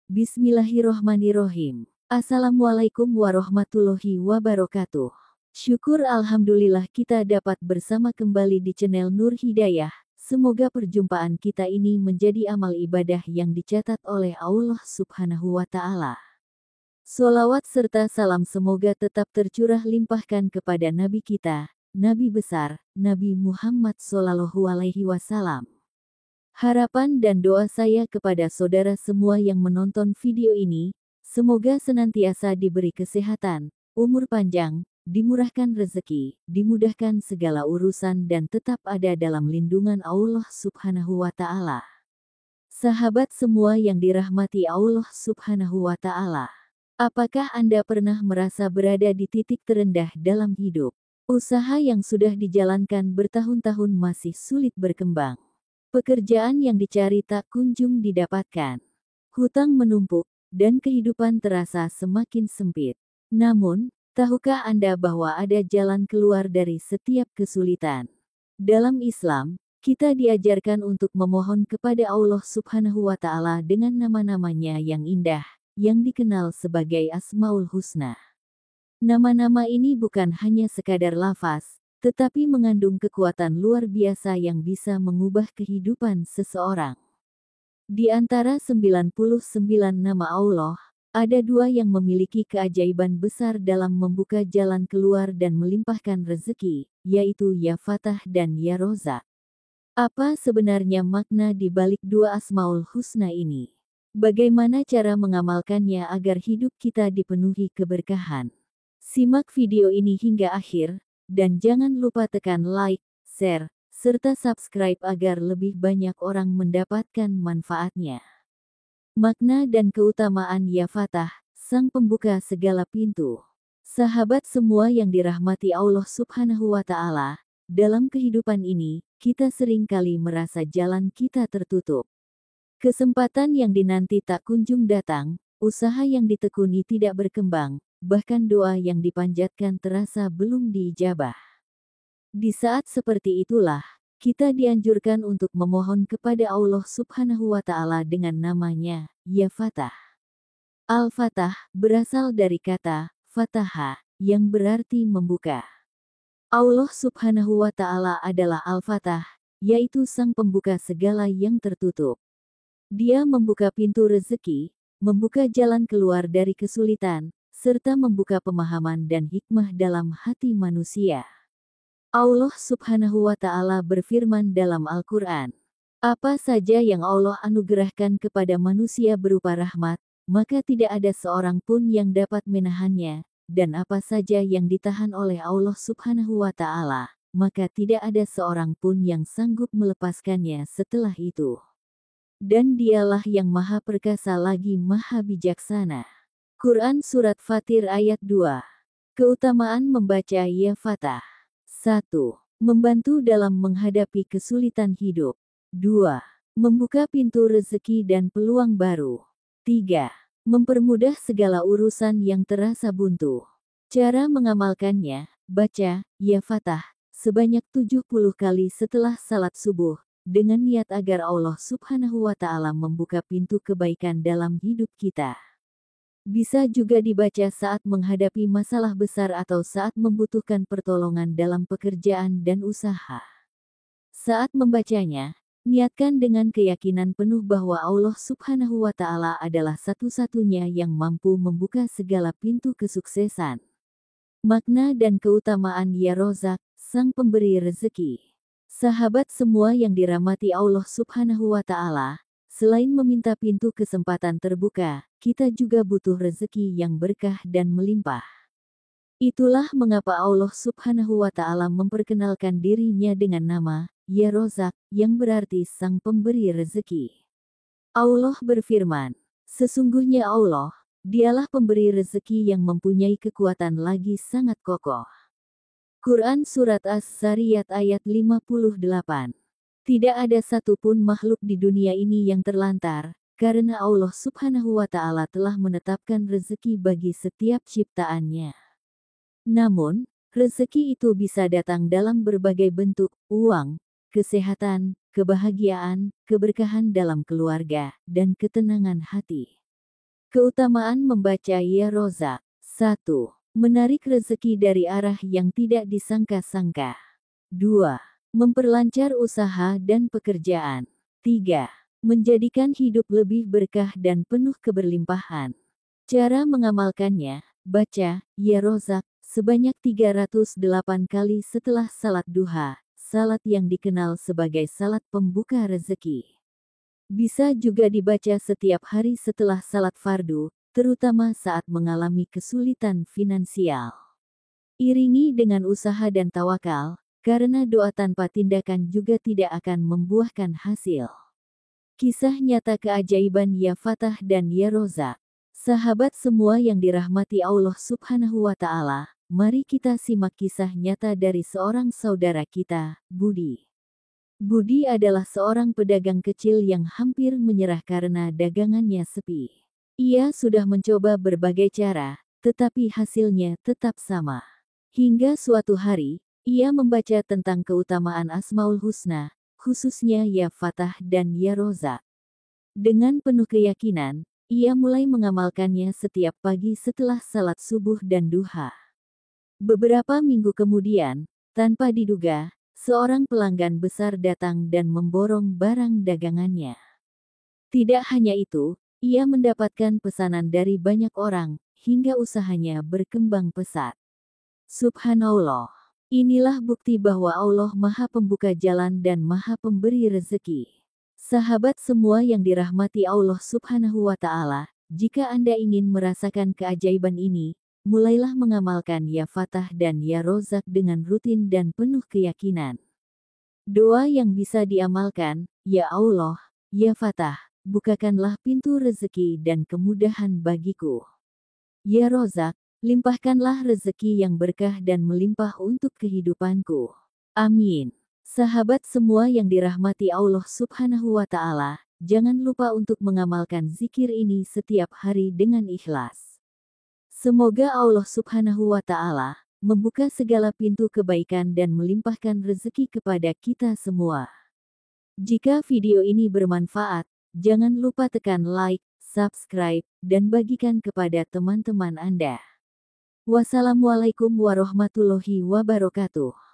Bismillahirrohmanirrohim. Assalamualaikum warahmatullahi wabarakatuh. Syukur alhamdulillah kita dapat bersama kembali di channel Nur Hidayah. Semoga perjumpaan kita ini menjadi amal ibadah yang dicatat oleh Allah Subhanahu wa Ta'ala. Sholawat serta salam semoga tetap tercurah limpahkan kepada Nabi kita, Nabi besar, Nabi Muhammad SAW. Harapan dan doa saya kepada saudara semua yang menonton video ini, semoga senantiasa diberi kesehatan, umur panjang, dimurahkan rezeki, dimudahkan segala urusan dan tetap ada dalam lindungan Allah Subhanahu wa Ta'ala. Sahabat semua yang dirahmati Allah Subhanahu wa Ta'ala, apakah Anda pernah merasa berada di titik terendah dalam hidup? Usaha yang sudah dijalankan bertahun-tahun masih sulit berkembang. Pekerjaan yang dicari tak kunjung didapatkan. Hutang menumpuk, dan kehidupan terasa semakin sempit. Namun, tahukah Anda bahwa ada jalan keluar dari setiap kesulitan? Dalam Islam, kita diajarkan untuk memohon kepada Allah Subhanahu wa Ta'ala dengan nama-namanya yang indah, yang dikenal sebagai Asmaul Husna. Nama-nama ini bukan hanya sekadar lafaz, tetapi mengandung kekuatan luar biasa yang bisa mengubah kehidupan seseorang. Di antara 99 nama Allah, ada 2 yang memiliki keajaiban besar dalam membuka jalan keluar dan melimpahkan rezeki, yaitu Ya Fatah dan Ya Rozak. Apa sebenarnya makna di balik 2 Asmaul Husna ini? Bagaimana cara mengamalkannya agar hidup kita dipenuhi keberkahan? Simak video ini hingga akhir, dan jangan lupa tekan like, share, serta subscribe agar lebih banyak orang mendapatkan manfaatnya. Makna dan keutamaan Ya Fatah, sang pembuka segala pintu. Sahabat semua yang dirahmati Allah Subhanahu wa Ta'ala, dalam kehidupan ini, kita sering kali merasa jalan kita tertutup. Kesempatan yang dinanti tak kunjung datang, usaha yang ditekuni tidak berkembang, bahkan doa yang dipanjatkan terasa belum diijabah. Di saat seperti itulah, kita dianjurkan untuk memohon kepada Allah Subhanahu wa Ta'ala dengan namanya, Ya Fatah. Al-Fatah berasal dari kata Fataha, yang berarti membuka. Allah Subhanahu wa Ta'ala adalah Al-Fatah, yaitu sang pembuka segala yang tertutup. Dia membuka pintu rezeki, membuka jalan keluar dari kesulitan, serta membuka pemahaman dan hikmah dalam hati manusia. Allah Subhanahu wa Ta'ala berfirman dalam Al-Quran, apa saja yang Allah anugerahkan kepada manusia berupa rahmat, maka tidak ada seorang pun yang dapat menahannya, dan apa saja yang ditahan oleh Allah Subhanahu wa Ta'ala, maka tidak ada seorang pun yang sanggup melepaskannya setelah itu. Dan dialah yang maha perkasa lagi maha bijaksana. Quran Surat Fatir ayat 2. Keutamaan membaca Ya Fatah. 1. Membantu dalam menghadapi kesulitan hidup. 2. Membuka pintu rezeki dan peluang baru. 3. Mempermudah segala urusan yang terasa buntu. Cara mengamalkannya, baca Ya Fatah sebanyak 70 kali setelah salat subuh, dengan niat agar Allah Subhanahu wa Ta'ala membuka pintu kebaikan dalam hidup kita. Bisa juga dibaca saat menghadapi masalah besar atau saat membutuhkan pertolongan dalam pekerjaan dan usaha. Saat membacanya, niatkan dengan keyakinan penuh bahwa Allah Subhanahu wa Ta'ala adalah satu-satunya yang mampu membuka segala pintu kesuksesan. Makna dan keutamaan Ya Rozak, sang pemberi rezeki. Sahabat semua yang dirahmati Allah Subhanahu wa Ta'ala, selain meminta pintu kesempatan terbuka, kita juga butuh rezeki yang berkah dan melimpah. Itulah mengapa Allah Subhanahu wa Ta'ala memperkenalkan dirinya dengan nama Ya Rozak, yang berarti sang pemberi rezeki. Allah berfirman, sesungguhnya Allah, dialah pemberi rezeki yang mempunyai kekuatan lagi sangat kokoh. Quran Surat As-Zariyat ayat 58. Tidak ada satupun makhluk di dunia ini yang terlantar, karena Allah Subhanahu wa Ta'ala telah menetapkan rezeki bagi setiap ciptaannya. Namun, rezeki itu bisa datang dalam berbagai bentuk, uang, kesehatan, kebahagiaan, keberkahan dalam keluarga, dan ketenangan hati. Keutamaan membaca Ya Rozak. 1. Menarik rezeki dari arah yang tidak disangka-sangka. 2. Memperlancar usaha dan pekerjaan. 3. Menjadikan hidup lebih berkah dan penuh keberlimpahan. Cara mengamalkannya, baca Ya Rozak sebanyak 308 kali setelah salat duha, salat yang dikenal sebagai salat pembuka rezeki. Bisa juga dibaca setiap hari setelah salat fardu, terutama saat mengalami kesulitan finansial. Iringi dengan usaha dan tawakal, karena doa tanpa tindakan juga tidak akan membuahkan hasil. Kisah nyata keajaiban Ya Fatah dan Ya Rozak. Sahabat semua yang dirahmati Allah Subhanahu wa Ta'ala, mari kita simak kisah nyata dari seorang saudara kita, Budi. Budi adalah seorang pedagang kecil yang hampir menyerah karena dagangannya sepi. Ia sudah mencoba berbagai cara, tetapi hasilnya tetap sama. Hingga suatu hari, ia membaca tentang keutamaan Asmaul Husna, khususnya Ya Fatah dan Ya Rozak. Dengan penuh keyakinan, ia mulai mengamalkannya setiap pagi setelah salat subuh dan duha. Beberapa minggu kemudian, tanpa diduga, seorang pelanggan besar datang dan memborong barang dagangannya. Tidak hanya itu, ia mendapatkan pesanan dari banyak orang, hingga usahanya berkembang pesat. Subhanallah. Inilah bukti bahwa Allah Maha Pembuka Jalan dan Maha Pemberi rezeki. Sahabat semua yang dirahmati Allah Subhanahu wa Ta'ala, jika Anda ingin merasakan keajaiban ini, mulailah mengamalkan Ya Fatah dan Ya Rozak dengan rutin dan penuh keyakinan. Doa yang bisa diamalkan, Ya Allah, Ya Fatah, bukakanlah pintu rezeki dan kemudahan bagiku. Ya Rozak, limpahkanlah rezeki yang berkah dan melimpah untuk kehidupanku. Amin. Sahabat semua yang dirahmati Allah Subhanahu wa Ta'ala, jangan lupa untuk mengamalkan zikir ini setiap hari dengan ikhlas. Semoga Allah Subhanahu wa Ta'ala membuka segala pintu kebaikan dan melimpahkan rezeki kepada kita semua. Jika video ini bermanfaat, jangan lupa tekan like, subscribe, dan bagikan kepada teman-teman Anda. Wassalamualaikum warahmatullahi wabarakatuh.